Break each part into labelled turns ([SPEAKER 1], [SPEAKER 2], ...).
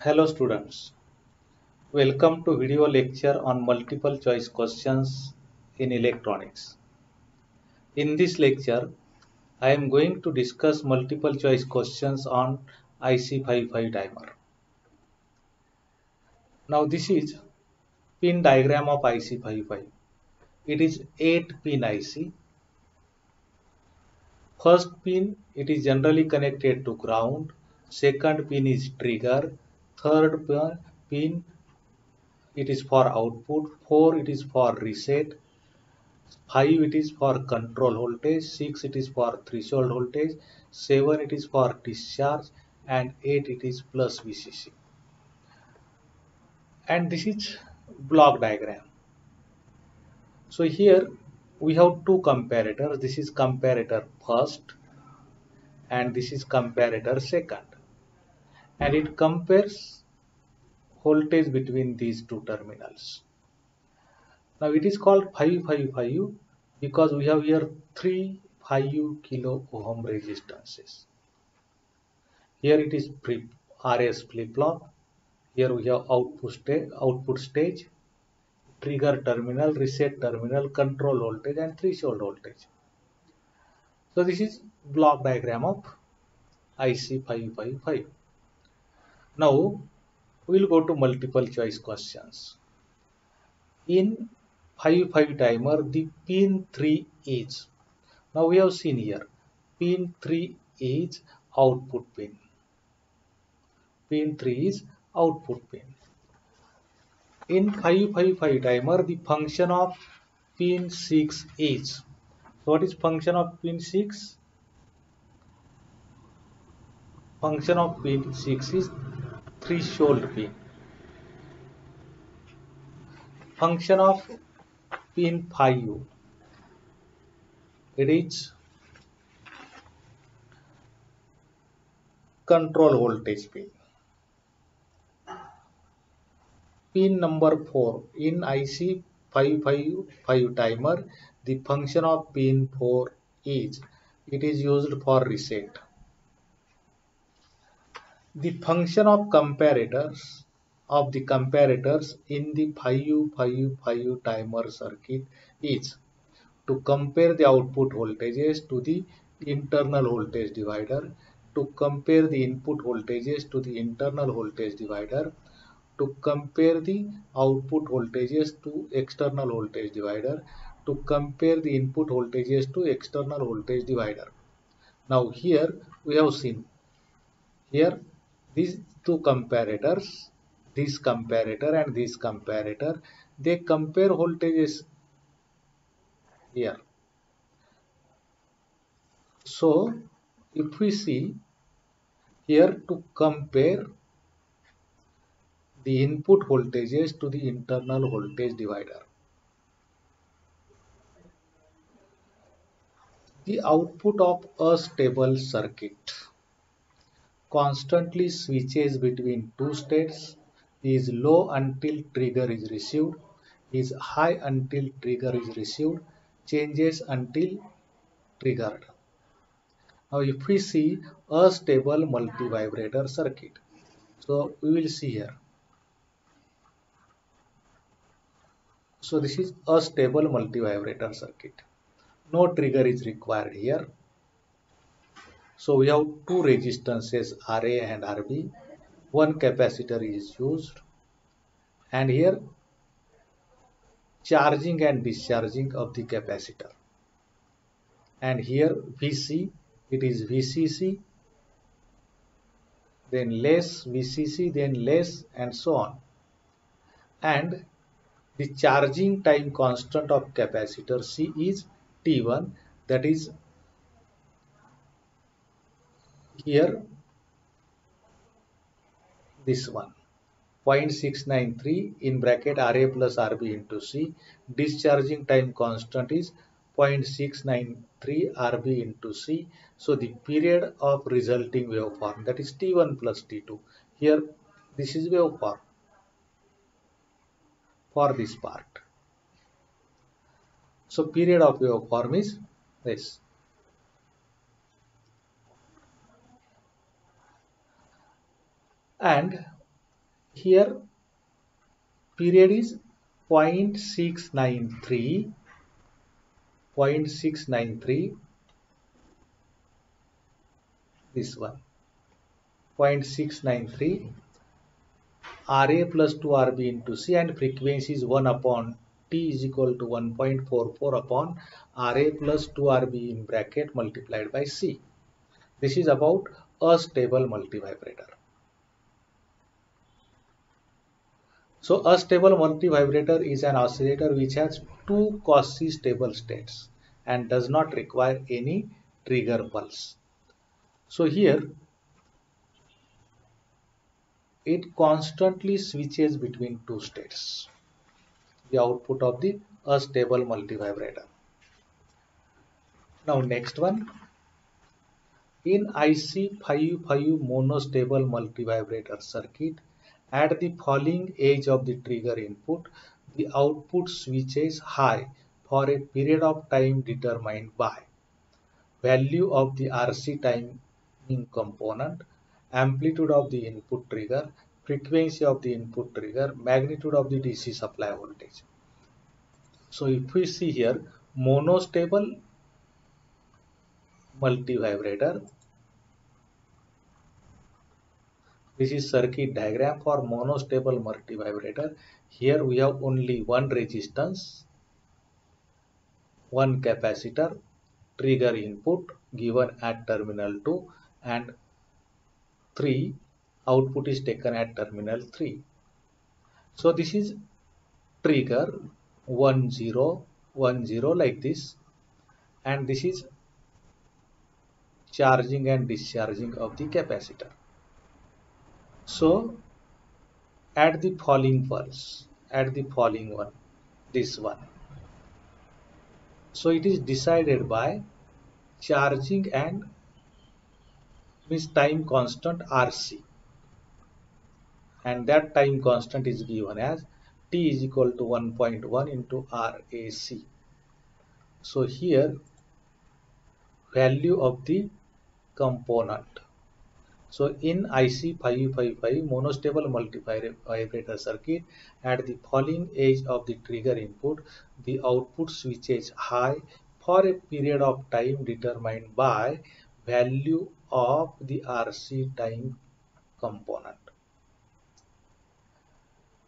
[SPEAKER 1] Hello students, welcome to video lecture on multiple choice questions in electronics. In this lecture, I am going to discuss multiple choice questions on IC55 timer. Now this is pin diagram of IC55. It is 8 pin IC. First pin, it is generally connected to ground. Second pin is trigger. Third pin, it is for output. 4, it is for reset. 5 it is for control voltage, 6 it is for threshold voltage, 7 it is for discharge, and 8 it is plus VCC. And this is block diagram. So here we have two comparators. This is comparator first and this is comparator second. And it compares voltage between these two terminals. Now it is called 555 because we have here 3 5 kilo ohm resistances. Here it is RS flip-flop. Here we have output stage, trigger terminal, reset terminal, control voltage and threshold voltage. So this is block diagram of IC555. Now we will go to multiple choice questions. In 55 timer, the pin 3 is. Now we have seen here, pin 3 is output pin. Pin 3 is output pin. In 555 timer, the function of pin 6 is. So what is function of pin 6? Function of pin 6 is threshold pin. Function of pin 5, it is control voltage pin. Pin number 4 in IC 555 timer, the function of pin 4 is, it is used for reset. The function of comparators in the 555 timer circuit is to compare the output voltages to the internal voltage divider, to compare the input voltages to the internal voltage divider, to compare the output voltages to external voltage divider, to compare the input voltages to external voltage divider. Now here we have seen, here these two comparators, this comparator and this comparator, they compare voltages here. So if we see here, to compare the input voltages to the internal voltage divider, the output of a stable circuit constantly switches between two states, is low until trigger is received, is high until trigger is received, changes until triggered. Now if we see a stable multivibrator circuit, so we will see here. So this is a stable multivibrator circuit. No trigger is required here. So we have two resistances RA and RB. One capacitor is used. And here charging and discharging of the capacitor. And here VC, it is VCC, then less VCC, then less, and so on. And the charging time constant of capacitor C is T1, that is here this one, 0.693 in bracket RA plus RB into C. Discharging time constant is 0.693 RB into C. So the period of resulting waveform, that is T1 plus T2. Here this is waveform for this part. So period of waveform is this. And Here period is 0.693, this one 0.693 Ra plus 2 Rb into C, and frequency is 1 upon T is equal to 1.44 upon Ra plus 2 Rb in bracket multiplied by C. This is about a stable multivibrator. So a stable multivibrator is an oscillator which has two quasi-stable states and does not require any trigger pulse. So here it constantly switches between two states, the output of the astable multivibrator. Now next one, in IC55 monostable multivibrator circuit, at the falling edge of the trigger input, the output switches high for a period of time determined by value of the RC timing component, amplitude of the input trigger, frequency of the input trigger, magnitude of the DC supply voltage. So if we see here, monostable multivibrator, this is circuit diagram for monostable multivibrator. Here we have only one resistance, one capacitor, trigger input given at terminal 2, and 3 output is taken at terminal 3. So this is trigger 1010 like this, and this is charging and discharging of the capacitor. So at the falling pulse, at the falling one, this one, so it is decided by charging and means time constant RC, and that time constant is given as T is equal to 1.1 into RAC. So here value of the component. So in IC555 monostable multivibrator circuit, at the falling edge of the trigger input, the output switches high for a period of time determined by value of the RC time component.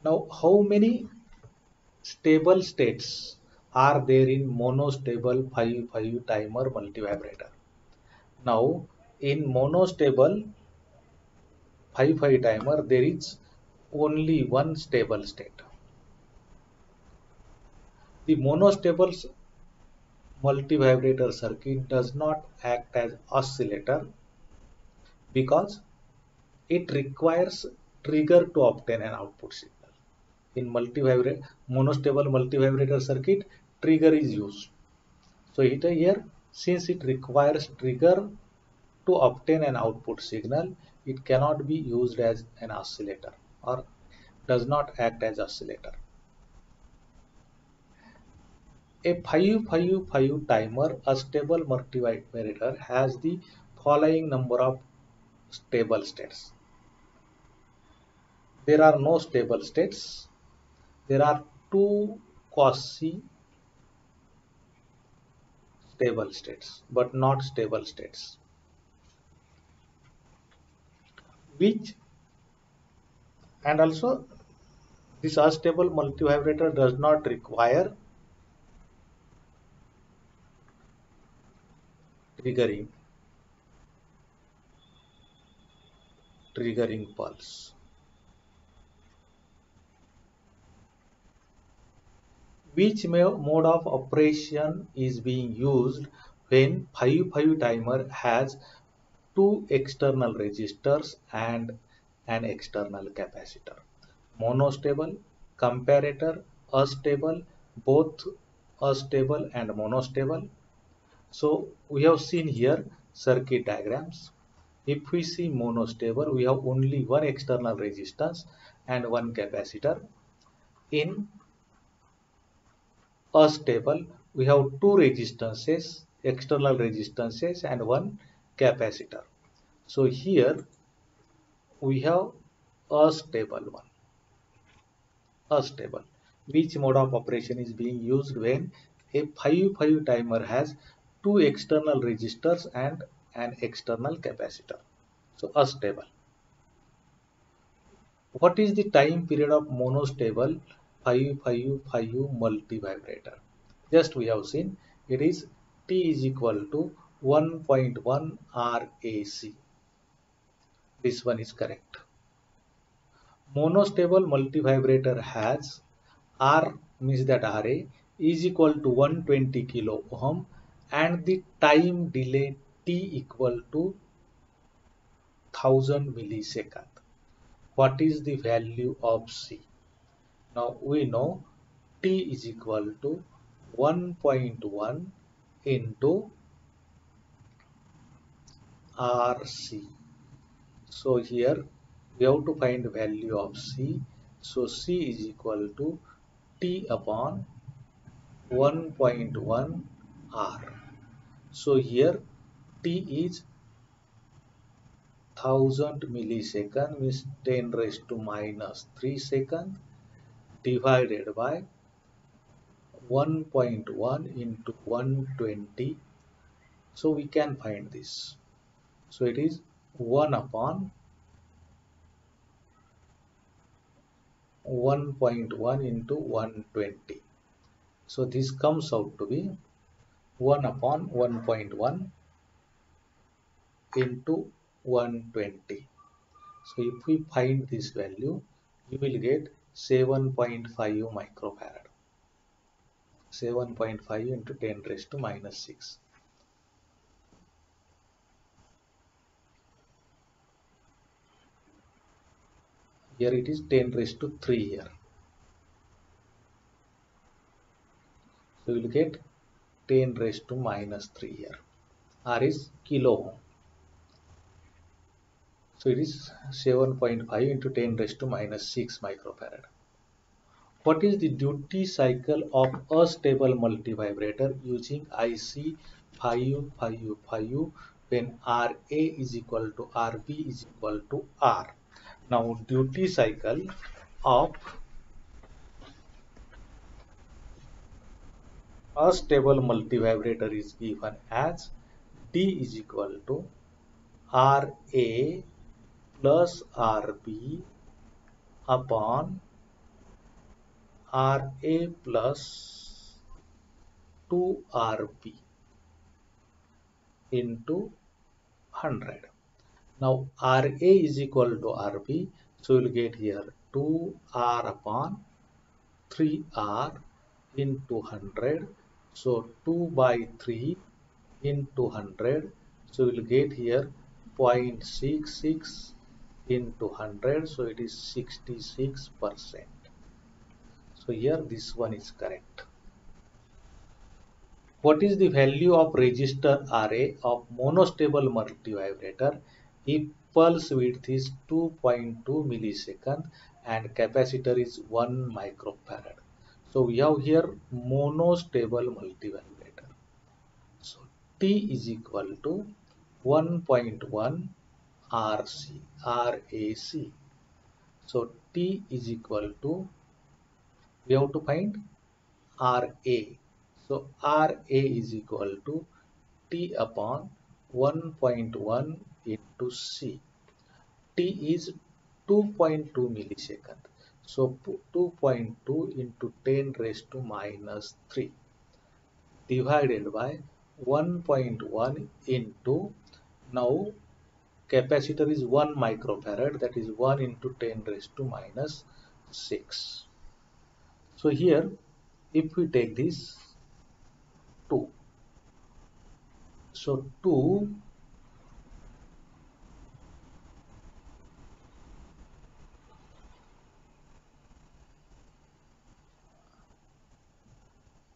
[SPEAKER 1] Now, how many stable states are there in monostable 5 timer multivibrator? Now, in monostable 5 timer, there is only one stable state. The monostable multivibrator circuit does not act as oscillator because it requires trigger to obtain an output signal. In monostable multivibrator circuit, trigger is used. So here, since it requires trigger to obtain an output signal, it cannot be used as an oscillator or does not act as oscillator. A 5 timer, a stable multivibrator, has the following number of stable states. There are no stable states. There are two quasi stable states, but not stable states, which, and also this astable multivibrator does not require triggering pulse. Which mode of operation is being used when 5 timer has two external resistors and an external capacitor? Monostable, comparator, astable, both astable and monostable. So we have seen here circuit diagrams. If we see monostable, we have only one external resistance and one capacitor. In astable, we have two resistances, external resistances, and one capacitor. So here we have a stable one. astable. Which mode of operation is being used when a 5 timer has two external resistors and an external capacitor? So astable. What is the time period of monostable 5 multivibrator? Just we have seen it is T is equal to 1.1 RAC. This one is correct. Monostable multivibrator has R means that RA is equal to 120 kilo ohm and the time delay T equal to 1000 millisecond. What is the value of C? Now we know T is equal to 1.1 into RC. So here we have to find the value of C. So C is equal to T upon 1.1 R. So here T is 1000 millisecond means 10 raised to minus 3 second divided by 1.1 into 120. So we can find this. So it is 1 upon 1.1 into 120. So this comes out to be 1 upon 1.1 into 120. So if we find this value, you will get 7.5 microfarad. 7.5 into 10 raised to minus 6. Here it is 10 raised to 3 here. So we will get 10 raised to minus 3 here. R is kilo ohm. So it is 7.5 into 10 raised to minus 6 microfarad. What is the duty cycle of a stable multivibrator using IC 555 when RA is equal to RB is equal to R? Now duty cycle of a stable multivibrator is given as D is equal to RA plus RB upon RA plus 2RB into 100. Now RA is equal to RB, so we'll get here 2R upon 3R into 100. So 2 by 3 into 100. So we'll get here 0.66 into 100. So it is 66%. So here this one is correct. What is the value of resistor array of monostable multivibrator if pulse width is 2.2 millisecond and capacitor is 1 microfarad? So we have here monostable multivibrator. So T is equal to 1.1 RAC. So T is equal to, we have to find RA. So RA is equal to T upon 1.1 into C. T is 2.2 millisecond. So 2.2 into 10 raised to minus 3 divided by 1.1 into, now capacitor is 1 microfarad, that is 1 into 10 raised to minus 6. So here if we take this 2, so 2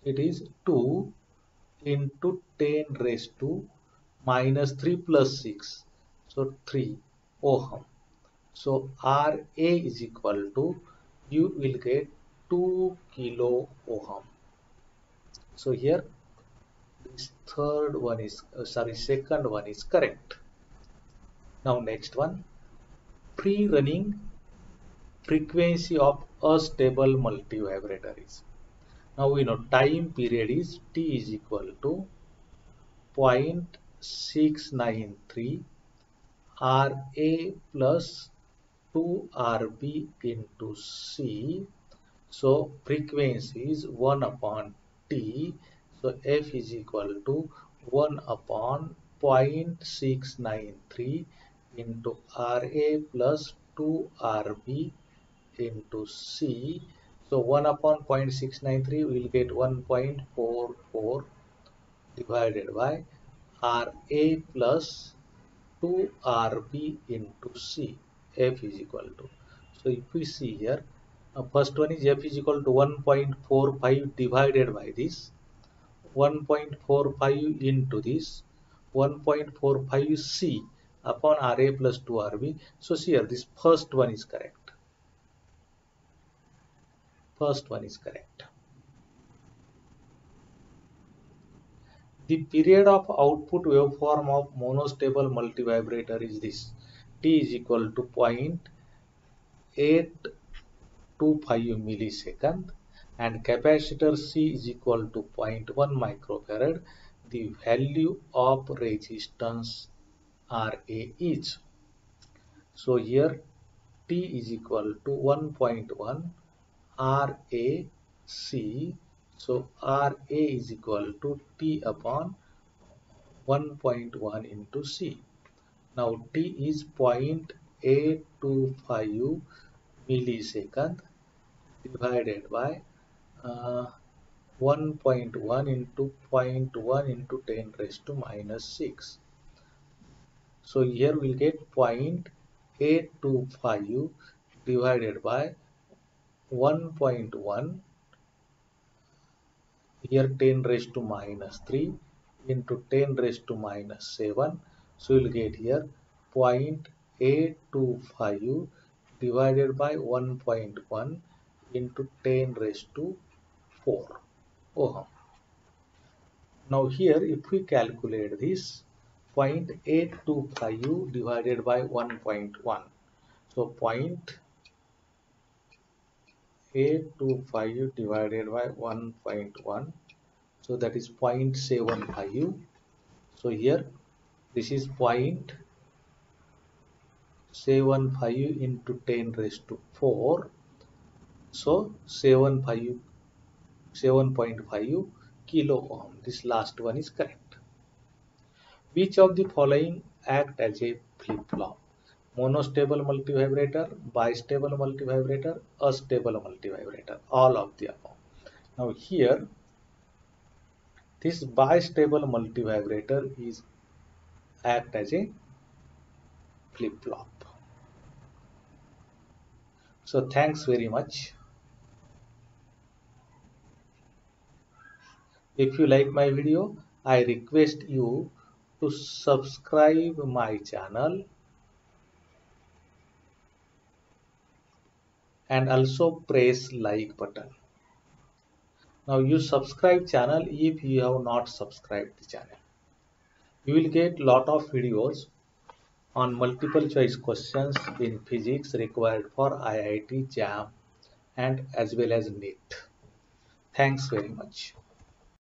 [SPEAKER 1] it is 2 into 10 raised to minus 3 plus 6, so 3 ohm. So RA is equal to, you will get 2 kilo ohm. So here this second one is correct. Now next one, free running frequency of a stable multivibrator is. Now we know time period is T is equal to 0.693 RA plus 2RB into C. So frequency is 1 upon T. So F is equal to 1 upon 0.693 into RA plus 2RB into C. So 1 upon 0.693 we will get 1.44 divided by RA plus 2RB into C. F is equal to. So if we see here, first one is F is equal to 1.45 divided by this, 1.45 into this, 1.45 C upon RA plus 2RB. So here this first one is correct. First one is correct. The period of output waveform of monostable multivibrator is this. T is equal to 0.825 millisecond and capacitor C is equal to 0.1 microfarad. The value of resistance RA is. So here T is equal to 1.1 RAC. So RA is equal to T upon 1.1 into C. Now T is 0.825 millisecond divided by 1.1 into 0.1 into 10 raised to minus 6. So here we'll get 0.825 divided by 1.1, here 10 raised to minus 3 into 10 raised to minus 7. So we'll get here 0.825 divided by 1.1 into 10 raised to 4 ohm. Now here if we calculate this, 0.825 divided by 1.1. So 0.825 divided by 1.1. So that is 0.75. So here this is 0.75 into 10 raised to 4. So 7.5 kilo ohm. This last one is correct. Which of the following act as a flip-flop? Monostable multivibrator, bistable multivibrator, astable multivibrator, all of the above. Now here this bistable multivibrator is act as a flip-flop. So thanks very much. If you like my video, I request you to subscribe my channel and also press like button. Now you subscribe channel if you have not subscribed the channel. You will get lot of videos on multiple choice questions in physics required for IIT JAM and as well as NEET. Thanks very much.